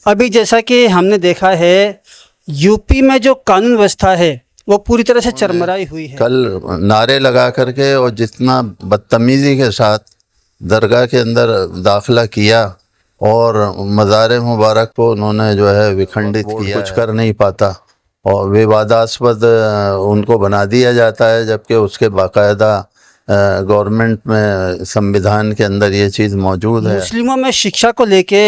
अभी जैसा कि हमने देखा है, यूपी में जो कानून व्यवस्था है वो पूरी तरह से चरमराई हुई है। कल नारे लगा करके और जितना बदतमीज़ी के साथ दरगाह के अंदर दाखिला किया और मज़ार मुबारक को उन्होंने जो है विखंडित किया, कुछ कर नहीं पाता और विवादास्पद उनको बना दिया जाता है, जबकि उसके बाकायदा गवर्नमेंट में संविधान के अंदर ये चीज़ मौजूद है। मुस्लिमों में शिक्षा को लेके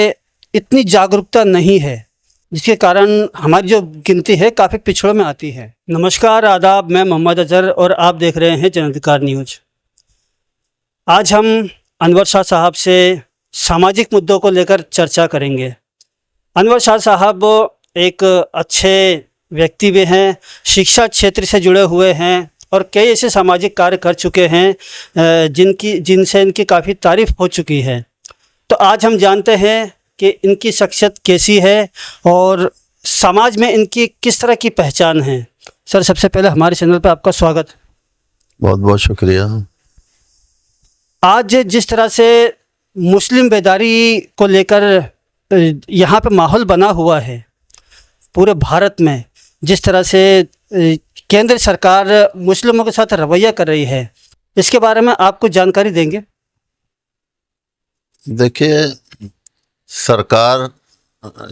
इतनी जागरूकता नहीं है, जिसके कारण हमारी जो गिनती है काफ़ी पिछड़ों में आती है। नमस्कार, आदाब, मैं मोहम्मद अजहर और आप देख रहे हैं जन अधिकार न्यूज। आज हम अनवर शाह साहब से सामाजिक मुद्दों को लेकर चर्चा करेंगे। अनवर शाह साहब एक अच्छे व्यक्ति भी हैं, शिक्षा क्षेत्र से जुड़े हुए हैं और कई ऐसे सामाजिक कार्य कर चुके हैं जिनसे इनकी काफ़ी तारीफ़ हो चुकी है। तो आज हम जानते हैं कि इनकी शख्सियत कैसी है और समाज में इनकी किस तरह की पहचान है। सर, सबसे पहले हमारे चैनल पर आपका स्वागत। बहुत बहुत शुक्रिया। आज जिस तरह से मुस्लिम बेदारी को लेकर यहाँ पे माहौल बना हुआ है पूरे भारत में, जिस तरह से केंद्र सरकार मुस्लिमों के साथ रवैया कर रही है, इसके बारे में आप कुछ जानकारी देंगे? देखिए, सरकार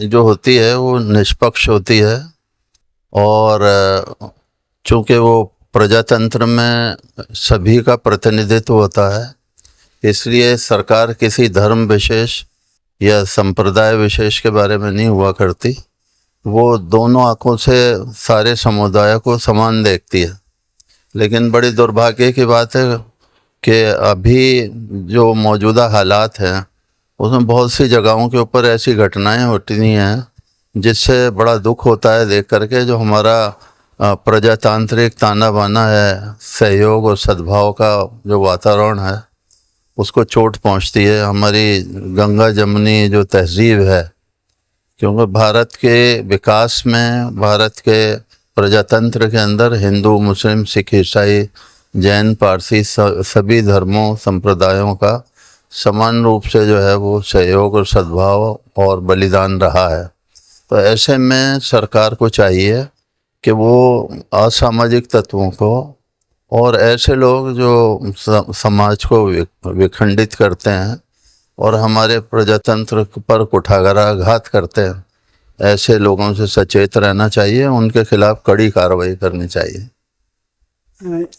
जो होती है वो निष्पक्ष होती है और चूँकि वो प्रजातंत्र में सभी का प्रतिनिधित्व होता है, इसलिए सरकार किसी धर्म विशेष या संप्रदाय विशेष के बारे में नहीं हुआ करती। वो दोनों आंखों से सारे समुदाय को समान देखती है। लेकिन बड़ी दुर्भाग्य की बात है कि अभी जो मौजूदा हालात हैं उसमें बहुत सी जगहों के ऊपर ऐसी घटनाएं होती हैं जिससे बड़ा दुख होता है देख करके। जो हमारा प्रजातांत्रिक ताना बाना है, सहयोग और सद्भाव का जो वातावरण है, उसको चोट पहुंचती है। हमारी गंगा जमुनी जो तहजीब है, क्योंकि भारत के विकास में, भारत के प्रजातंत्र के अंदर हिंदू, मुस्लिम, सिख, ईसाई, जैन, पारसी सभी धर्मों संप्रदायों का समान रूप से जो है वो सहयोग और सद्भाव और बलिदान रहा है। तो ऐसे में सरकार को चाहिए कि वो असामाजिक तत्वों को और ऐसे लोग जो समाज को विखंडित करते हैं और हमारे प्रजातंत्र पर कुठाराघात करते हैं, ऐसे लोगों से सचेत रहना चाहिए, उनके खिलाफ कड़ी कार्रवाई करनी चाहिए।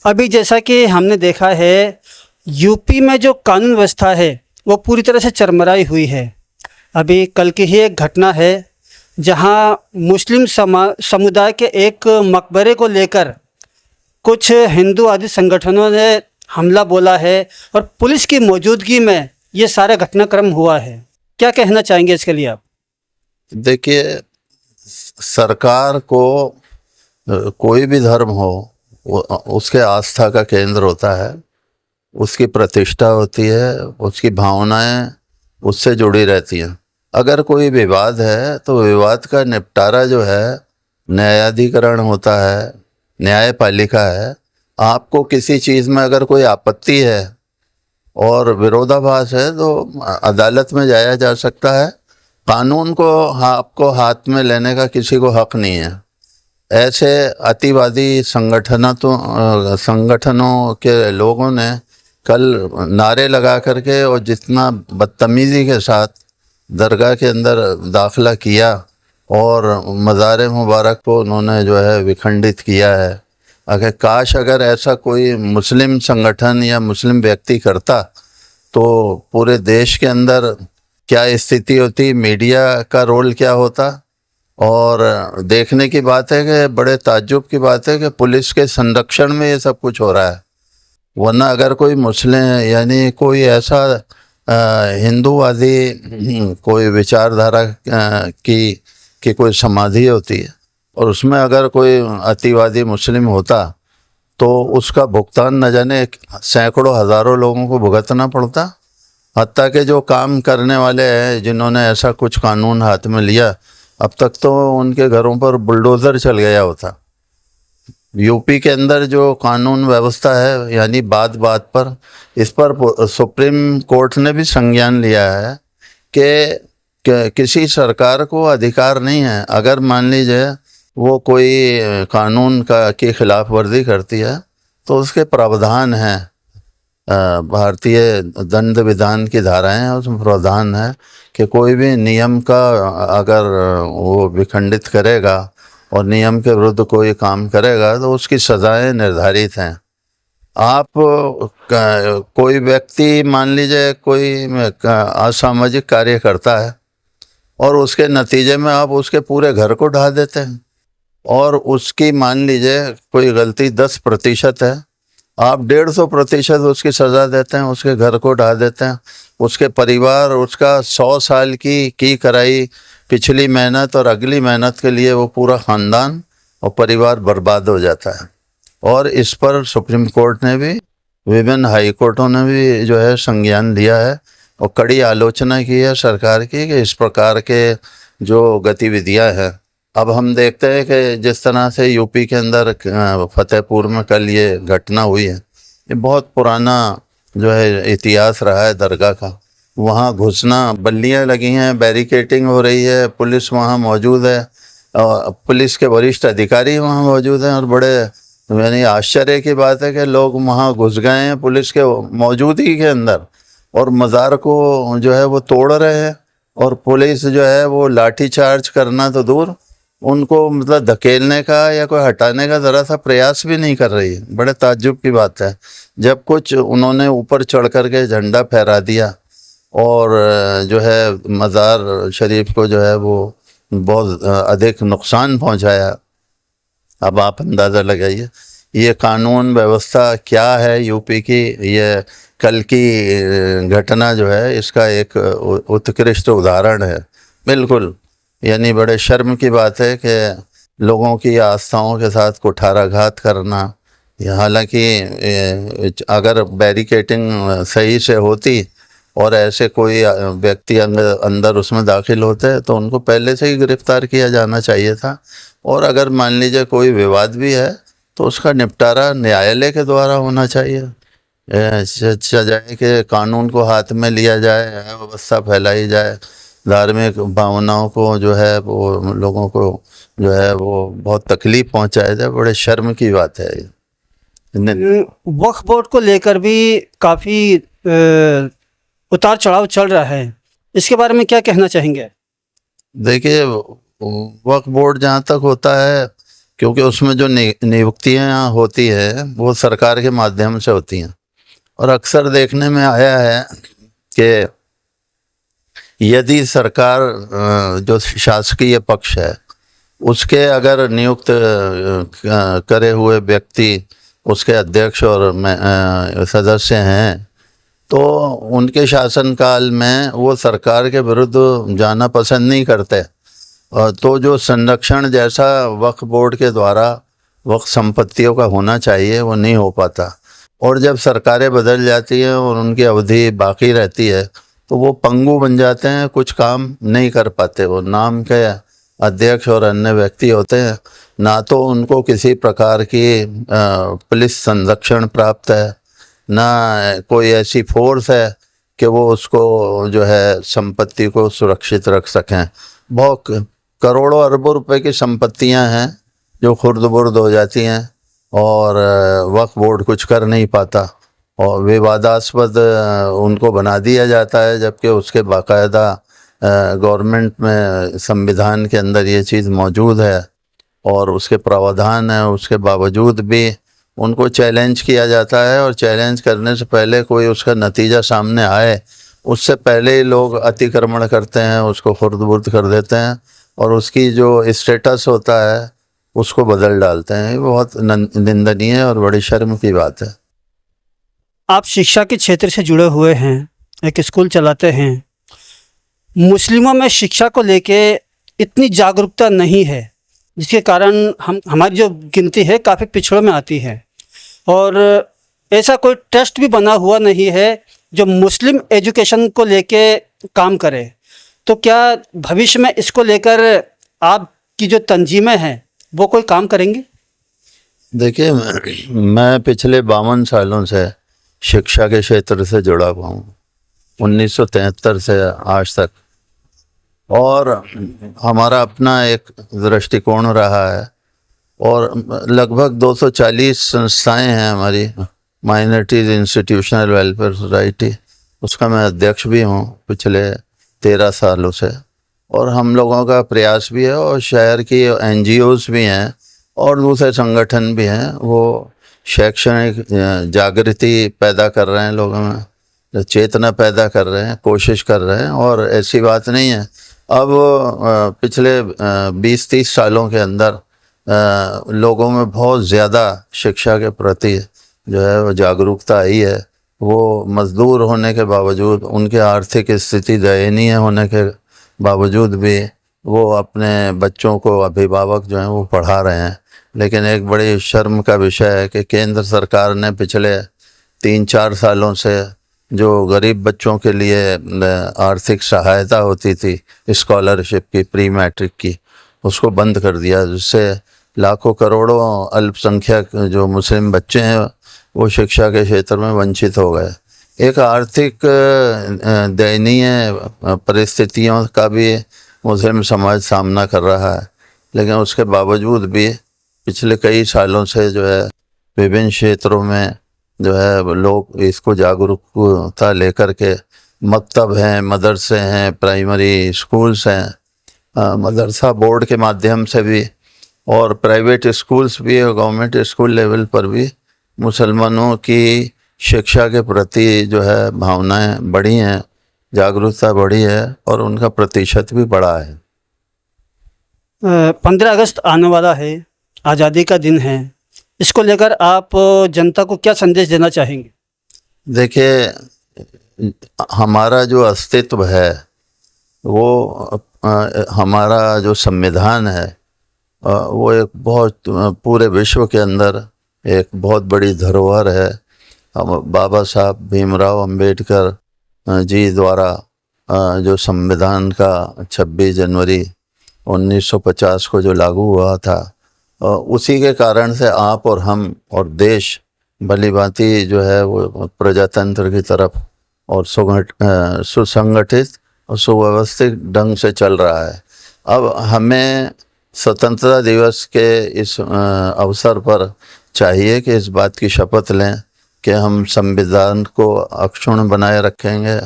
अभी जैसा कि हमने देखा है, यूपी में जो कानून व्यवस्था है वो पूरी तरह से चरमराई हुई है। अभी कल की ही एक घटना है जहां मुस्लिम समुदाय के एक मकबरे को लेकर कुछ हिंदू आदि संगठनों ने हमला बोला है और पुलिस की मौजूदगी में ये सारा घटनाक्रम हुआ है। क्या कहना चाहेंगे इसके लिए आप? देखिए, सरकार को कोई भी धर्म हो उसके आस्था का केंद्र होता है, उसकी प्रतिष्ठा होती है, उसकी भावनाएं उससे जुड़ी रहती हैं। अगर कोई विवाद है तो विवाद का निपटारा जो है न्यायाधिकरण होता है, न्यायपालिका है। आपको किसी चीज़ में अगर कोई आपत्ति है और विरोधाभास है तो अदालत में जाया जा सकता है। कानून को आपको हाथ में लेने का किसी को हक नहीं है। ऐसे अतिवादी संगठनों के लोगों ने कल नारे लगा करके और जितना बदतमीज़ी के साथ दरगाह के अंदर दाखिला किया और मज़ार मुबारक को उन्होंने जो है विखंडित किया है। अगर ऐसा कोई मुस्लिम संगठन या मुस्लिम व्यक्ति करता तो पूरे देश के अंदर क्या स्थिति होती, मीडिया का रोल क्या होता। और देखने की बात है कि बड़े ताज्जुब की बात है कि पुलिस के संरक्षण में ये सब कुछ हो रहा है। वरना अगर कोई मुस्लिम यानी कोई ऐसा हिंदूवादी कोई विचारधारा की कोई समाधि होती है और उसमें अगर कोई अतिवादी मुस्लिम होता तो उसका भुगतान न जाने सैकड़ों हज़ारों लोगों को भुगतना पड़ता। हत्ता के जो काम करने वाले हैं जिन्होंने ऐसा कुछ कानून हाथ में लिया, अब तक तो उनके घरों पर बुलडोज़र चल गया होता। यूपी के अंदर जो कानून व्यवस्था है, यानी बात बात पर इस पर सुप्रीम कोर्ट ने भी संज्ञान लिया है कि किसी सरकार को अधिकार नहीं है, अगर मान लीजिए वो कोई कानून की खिलाफ वर्जी करती है तो उसके प्रावधान हैं, भारतीय दंड विधान की धाराएं हैं, उसमें प्रावधान है कि कोई भी नियम का अगर वो विखंडित करेगा और नियम के विरुद्ध कोई काम करेगा तो उसकी सज़ाएं निर्धारित हैं। आप कोई व्यक्ति मान लीजिए कोई असामाजिक कार्य करता है और उसके नतीजे में आप उसके पूरे घर को ढा देते हैं, और उसकी मान लीजिए कोई गलती 10% है, आप 150% उसकी सज़ा देते हैं, उसके घर को ढा देते हैं, उसके परिवार उसका 100 साल की कराई पिछली मेहनत और अगली मेहनत के लिए वो पूरा ख़ानदान और परिवार बर्बाद हो जाता है। और इस पर सुप्रीम कोर्ट ने भी, विभिन्न हाई कोर्टों ने भी जो है संज्ञान लिया है और कड़ी आलोचना की है सरकार की कि इस प्रकार के जो गतिविधियां हैं। अब हम देखते हैं कि जिस तरह से यूपी के अंदर फतेहपुर में कल ये घटना हुई है, ये बहुत पुराना जो है इतिहास रहा है दरगाह का। वहाँ घुसना, बल्लियाँ लगी हैं, बैरिकेटिंग हो रही है, पुलिस वहाँ मौजूद है, पुलिस के वरिष्ठ अधिकारी वहाँ मौजूद हैं, और बड़े यानी आश्चर्य की बात है कि लोग वहाँ घुस गए हैं पुलिस के मौजूदगी के अंदर और मज़ार को जो है वो तोड़ रहे हैं, और पुलिस जो है वो लाठी चार्ज करना तो दूर, उनको मतलब धकेलने का या कोई हटाने का ज़रा सा प्रयास भी नहीं कर रही है। बड़े ताज्जुब की बात है। जब कुछ उन्होंने ऊपर चढ़ कर के झंडा फहरा दिया और जो है मज़ार शरीफ को जो है वो बहुत अधिक नुकसान पहुंचाया। अब आप अंदाज़ा लगाइए ये कानून व्यवस्था क्या है यूपी की। ये कल की घटना जो है इसका एक उत्कृष्ट उदाहरण है। बिल्कुल, यानी बड़े शर्म की बात है कि लोगों की आस्थाओं के साथ कुठाराघात करना। हालांकि अगर बैरिकेटिंग सही से होती और ऐसे कोई व्यक्ति अंदर उसमें दाखिल होते तो उनको पहले से ही गिरफ्तार किया जाना चाहिए था। और अगर मान लीजिए कोई विवाद भी है तो उसका निपटारा न्यायालय के द्वारा होना चाहिए। अच्छा जाए कि कानून को हाथ में लिया जाए, अव्यवस्था फैलाई जाए, धार्मिक भावनाओं को जो है वो लोगों को जो है वो बहुत तकलीफ पहुंचाया जाए। बड़े शर्म की बात है ये। वक्फ बोर्ड को लेकर भी काफ़ी उतार चढ़ाव चल रहा है, इसके बारे में क्या कहना चाहेंगे? देखिए, वक्फ बोर्ड जहाँ तक होता है, क्योंकि उसमें जो नियुक्तियाँ होती है वो सरकार के माध्यम से होती हैं, और अक्सर देखने में आया है कि यदि सरकार जो शासकीय पक्ष है उसके अगर नियुक्त करे हुए व्यक्ति उसके अध्यक्ष और सदस्य हैं तो उनके शासनकाल में वो सरकार के विरुद्ध जाना पसंद नहीं करते, तो जो संरक्षण जैसा वक्फ बोर्ड के द्वारा वक्फ संपत्तियों का होना चाहिए वो नहीं हो पाता। और जब सरकारें बदल जाती हैं और उनकी अवधि बाकी रहती है तो वो पंगु बन जाते हैं, कुछ काम नहीं कर पाते। वो नाम के अध्यक्ष और अन्य व्यक्ति होते हैं, ना तो उनको किसी प्रकार की पुलिस संरक्षण प्राप्त है, ना कोई ऐसी फोर्स है कि वो उसको जो है संपत्ति को सुरक्षित रख सकें। बहुत करोड़ों अरबों रुपए की संपत्तियां हैं जो खुर्द-बुर्द हो जाती हैं और वक्फ बोर्ड कुछ कर नहीं पाता और विवादास्पद उनको बना दिया जाता है, जबकि उसके बाकायदा गवर्नमेंट में संविधान के अंदर ये चीज़ मौजूद है और उसके प्रावधान है। उसके बावजूद भी उनको चैलेंज किया जाता है, और चैलेंज करने से पहले कोई उसका नतीजा सामने आए उससे पहले ही लोग अतिक्रमण करते हैं, उसको खुर्द-बुर्द कर देते हैं और उसकी जो स्टेटस होता है उसको बदल डालते हैं। ये बहुत निंदनीय और बड़ी शर्म की बात है। आप शिक्षा के क्षेत्र से जुड़े हुए हैं, एक स्कूल चलाते हैं। मुस्लिमों में शिक्षा को लेके इतनी जागरूकता नहीं है, जिसके कारण हमारी जो गिनती है काफ़ी पिछड़ों में आती है, और ऐसा कोई ट्रस्ट भी बना हुआ नहीं है जो मुस्लिम एजुकेशन को लेके काम करे। तो क्या भविष्य में इसको लेकर आपकी जो तंजीमें हैं वो कोई काम करेंगी? देखिए, मैं पिछले 52 सालों से शिक्षा के क्षेत्र से जुड़ा हुआ हूँ, 1973 से आज तक। और हमारा अपना एक दृष्टिकोण रहा है और लगभग 240 संस्थाएं हैं हमारी माइनॉरिटीज इंस्टीट्यूशनल वेलफेयर सोसाइटी, उसका मैं अध्यक्ष भी हूँ पिछले 13 सालों से। और हम लोगों का प्रयास भी है और शहर की NGOs भी हैं और दूसरे संगठन भी हैं, वो शैक्षणिक जागृति पैदा कर रहे हैं, लोगों में चेतना पैदा कर रहे हैं, कोशिश कर रहे हैं। और ऐसी बात नहीं है, अब पिछले 20-30 सालों के अंदर लोगों में बहुत ज़्यादा शिक्षा के प्रति जो है वो जागरूकता आई है। वो मज़दूर होने के बावजूद, उनके आर्थिक स्थिति दयनीय होने के बावजूद भी वो अपने बच्चों को, अभिभावक जो हैं वो पढ़ा रहे हैं। लेकिन एक बड़ी शर्म का विषय है कि केंद्र सरकार ने पिछले 3-4 सालों से जो गरीब बच्चों के लिए आर्थिक सहायता होती थी स्कॉलरशिप की, प्री मैट्रिक की, उसको बंद कर दिया, जिससे लाखों करोड़ों अल्पसंख्यक जो मुस्लिम बच्चे हैं वो शिक्षा के क्षेत्र में वंचित हो गए। एक आर्थिक दयनीय परिस्थितियों का भी मुस्लिम समाज सामना कर रहा है, लेकिन उसके बावजूद भी पिछले कई सालों से जो है विभिन्न क्षेत्रों में जो है लोग इसको जागरूकता लेकर के मकतब हैं, मदरसे हैं, प्राइमरी स्कूल्स हैं, मदरसा बोर्ड के माध्यम से भी और प्राइवेट स्कूल्स भी और गवर्नमेंट स्कूल लेवल पर भी मुसलमानों की शिक्षा के प्रति जो है भावनाएं बढ़ी हैं, जागरूकता बढ़ी है और उनका प्रतिशत भी बढ़ा है। 15 अगस्त आने वाला है, आज़ादी का दिन है, इसको लेकर आप जनता को क्या संदेश देना चाहेंगे? देखिए, हमारा जो अस्तित्व है वो हमारा जो संविधान है वो एक बहुत पूरे विश्व के अंदर एक बहुत बड़ी धरोहर है। हम बाबा साहब भीमराव अंबेडकर जी द्वारा जो संविधान का 26 जनवरी 1950 को जो लागू हुआ था, उसी के कारण से आप और हम और देश भलीभांति जो है वो प्रजातंत्र की तरफ और सुसंगठित और सुव्यवस्थित ढंग से चल रहा है। अब हमें स्वतंत्रता दिवस के इस अवसर पर चाहिए कि इस बात की शपथ लें कि हम संविधान को अक्षुण्ण बनाए रखेंगे,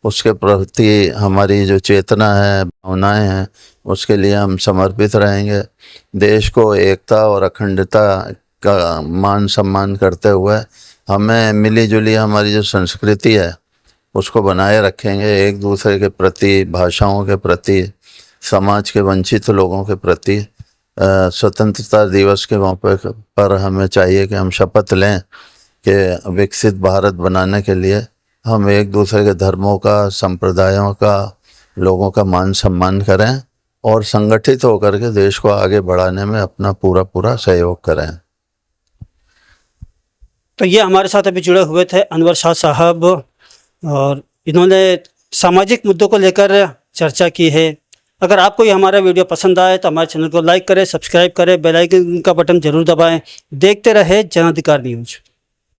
उसके प्रति हमारी जो चेतना है, भावनाएं हैं, उसके लिए हम समर्पित रहेंगे। देश को एकता और अखंडता का मान सम्मान करते हुए हमें मिली जुली हमारी जो संस्कृति है उसको बनाए रखेंगे। एक दूसरे के प्रति, भाषाओं के प्रति, समाज के वंचित लोगों के प्रति स्वतंत्रता दिवस के मौके पर हमें चाहिए कि हम शपथ लें कि विकसित भारत बनाने के लिए हम एक दूसरे के धर्मों का, संप्रदायों का, लोगों का मान सम्मान करें और संगठित होकर के देश को आगे बढ़ाने में अपना पूरा सहयोग करें। तो ये हमारे साथ अभी जुड़े हुए थे अनवर शाह साहब, और इन्होंने सामाजिक मुद्दों को लेकर चर्चा की है। अगर आपको ये हमारा वीडियो पसंद आए तो हमारे चैनल को लाइक करें, सब्सक्राइब करें, बेल आइकन का बटन जरूर दबाएं। देखते रहे जन अधिकार न्यूज़।